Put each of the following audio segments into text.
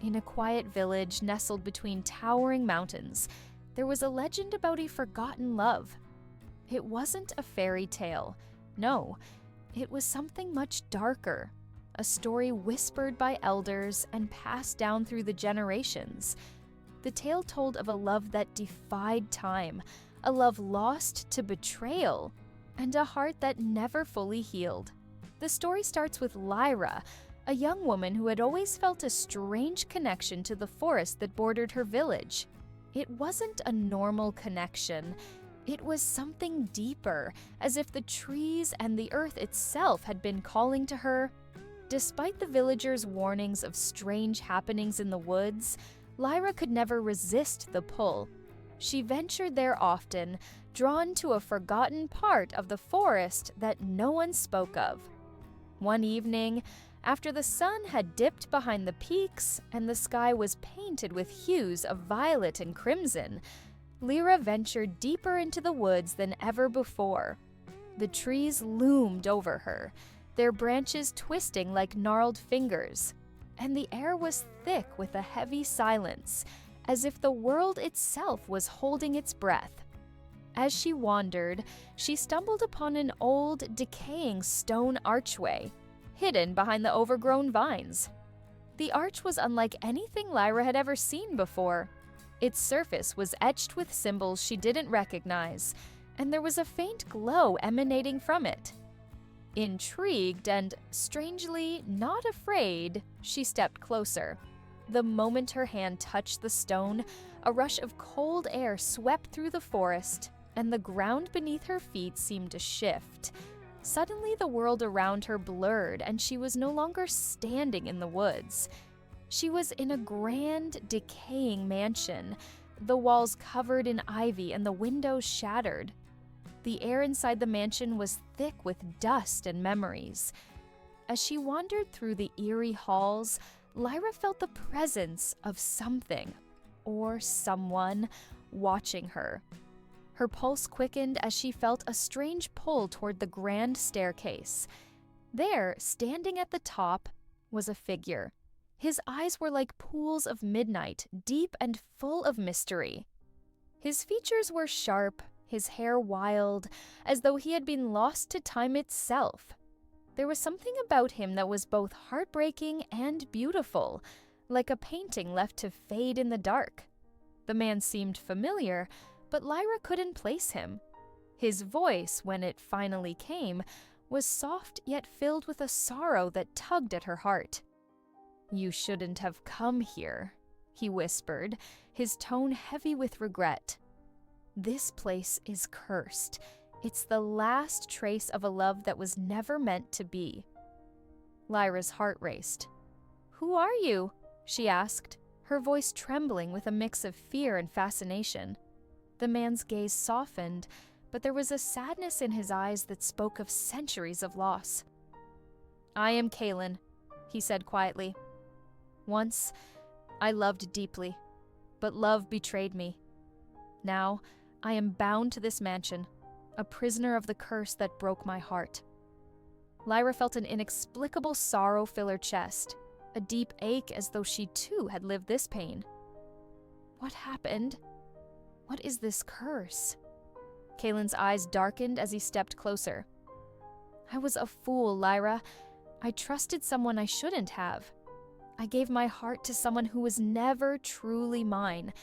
In a quiet village nestled between towering mountains, there was a legend about a forgotten love. It wasn't a fairy tale. No, it was something much darker. A story whispered by elders and passed down through the generations. The tale told of a love that defied time, a love lost to betrayal, and a heart that never fully healed. The story starts with Lyra, a young woman who had always felt a strange connection to the forest that bordered her village. It wasn't a normal connection. It was something deeper, as if the trees and the earth itself had been calling to her. Despite the villagers' warnings of strange happenings in the woods, Lyra could never resist the pull. She ventured there often, drawn to a forgotten part of the forest that no one spoke of. One evening, after the sun had dipped behind the peaks and the sky was painted with hues of violet and crimson, Lyra ventured deeper into the woods than ever before. The trees loomed over her, their branches twisting like gnarled fingers, and the air was thick with a heavy silence, as if the world itself was holding its breath. As she wandered, she stumbled upon an old, decaying stone archway, hidden behind the overgrown vines. The arch was unlike anything Lyra had ever seen before. Its surface was etched with symbols she didn't recognize, and there was a faint glow emanating from it. Intrigued and, strangely, not afraid, she stepped closer. The moment her hand touched the stone, a rush of cold air swept through the forest, and the ground beneath her feet seemed to shift. Suddenly, the world around her blurred, and she was no longer standing in the woods. She was in a grand, decaying mansion, the walls covered in ivy and the windows shattered. The air inside the mansion was thick with dust and memories. As she wandered through the eerie halls, Lyra felt the presence of something, or someone, watching her. Her pulse quickened as she felt a strange pull toward the grand staircase. There, standing at the top, was a figure. His eyes were like pools of midnight, deep and full of mystery. His features were sharp, his hair wild, as though he had been lost to time itself. There was something about him that was both heartbreaking and beautiful, like a painting left to fade in the dark. The man seemed familiar, but Lyra couldn't place him. His voice, when it finally came, was soft yet filled with a sorrow that tugged at her heart. "You shouldn't have come here," he whispered, his tone heavy with regret. "This place is cursed. It's the last trace of a love that was never meant to be." Lyra's heart raced. "Who are you?" she asked, her voice trembling with a mix of fear and fascination. The man's gaze softened, but there was a sadness in his eyes that spoke of centuries of loss. "I am Kaelen," he said quietly. "Once, I loved deeply, but love betrayed me. Now, I am bound to this mansion, a prisoner of the curse that broke my heart." Lyra felt an inexplicable sorrow fill her chest, a deep ache as though she too had lived this pain. What happened? What is this curse? Kaelen's eyes darkened as he stepped closer. "I was a fool, Lyra. I trusted someone I shouldn't have. I gave my heart to someone who was never truly mine,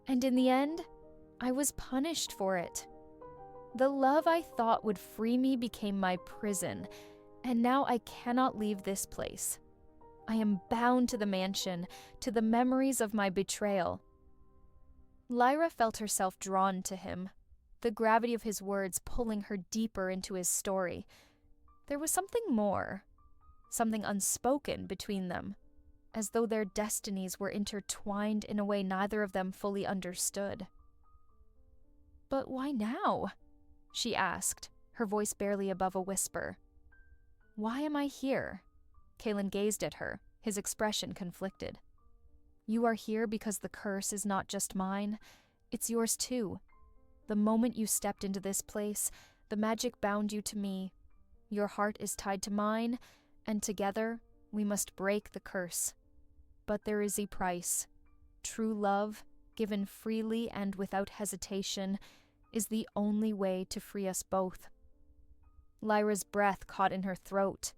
and in the end, I was punished for it. The love I thought would free me became my prison, and now I cannot leave this place. I am bound to the mansion, to the memories of my betrayal." Lyra felt herself drawn to him, the gravity of his words pulling her deeper into his story. There was something more, something unspoken between them, as though their destinies were intertwined in a way neither of them fully understood. "But why now?" she asked, her voice barely above a whisper. "Why am I here?" Kaelen gazed at her, his expression conflicted. "You are here because the curse is not just mine, it's yours too. The moment you stepped into this place, the magic bound you to me. Your heart is tied to mine, and together, we must break the curse." But there is a price. True love, given freely and without hesitation, is the only way to free us both. Lyra's breath caught in her throat.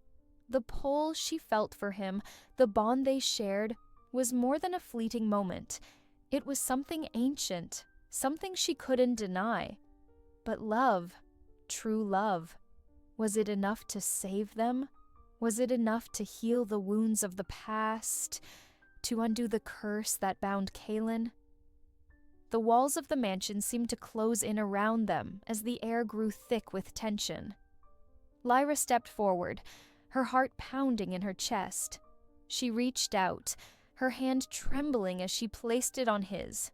The pull she felt for him, the bond they shared, was more than a fleeting moment. It was something ancient, something she couldn't deny. But love, true love, was it enough to save them? Was it enough to heal the wounds of the past, to undo the curse that bound Kaelen? The walls of the mansion seemed to close in around them as the air grew thick with tension. Lyra stepped forward, her heart pounding in her chest. She reached out, her hand trembling as she placed it on his.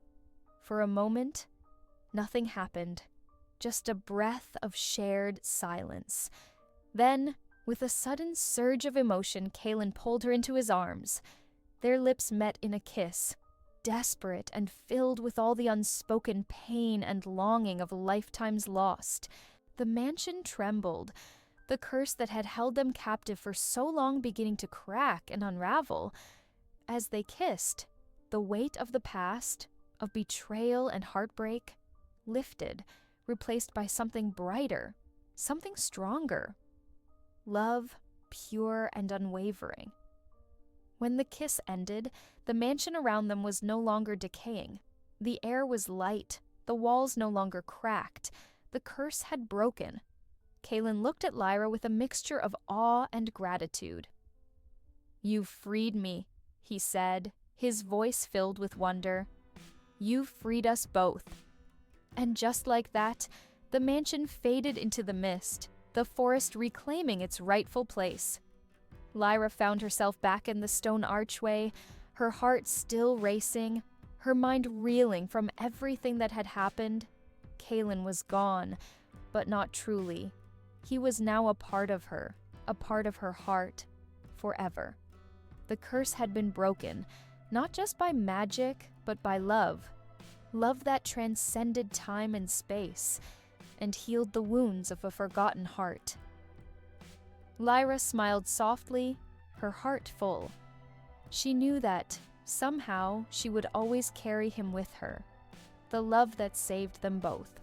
For a moment, nothing happened, just a breath of shared silence. Then, with a sudden surge of emotion, Kaelen pulled her into his arms. Their lips met in a kiss, desperate and filled with all the unspoken pain and longing of lifetimes lost. The mansion trembled, the curse that had held them captive for so long beginning to crack and unravel. As they kissed, the weight of the past, of betrayal and heartbreak, lifted, replaced by something brighter, something stronger. Love, pure and unwavering. When the kiss ended, the mansion around them was no longer decaying. The air was light, the walls no longer cracked. The curse had broken. Kaelen looked at Lyra with a mixture of awe and gratitude. "You've freed me," he said, his voice filled with wonder. "You've freed us both." And just like that, the mansion faded into the mist, the forest reclaiming its rightful place. Lyra found herself back in the stone archway, her heart still racing, her mind reeling from everything that had happened. Kaelen was gone, but not truly. He was now a part of her heart, forever. The curse had been broken, not just by magic, but by love. Love that transcended time and space, and healed the wounds of a forgotten heart. Lyra smiled softly, her heart full. She knew that, somehow, she would always carry him with her, the love that saved them both.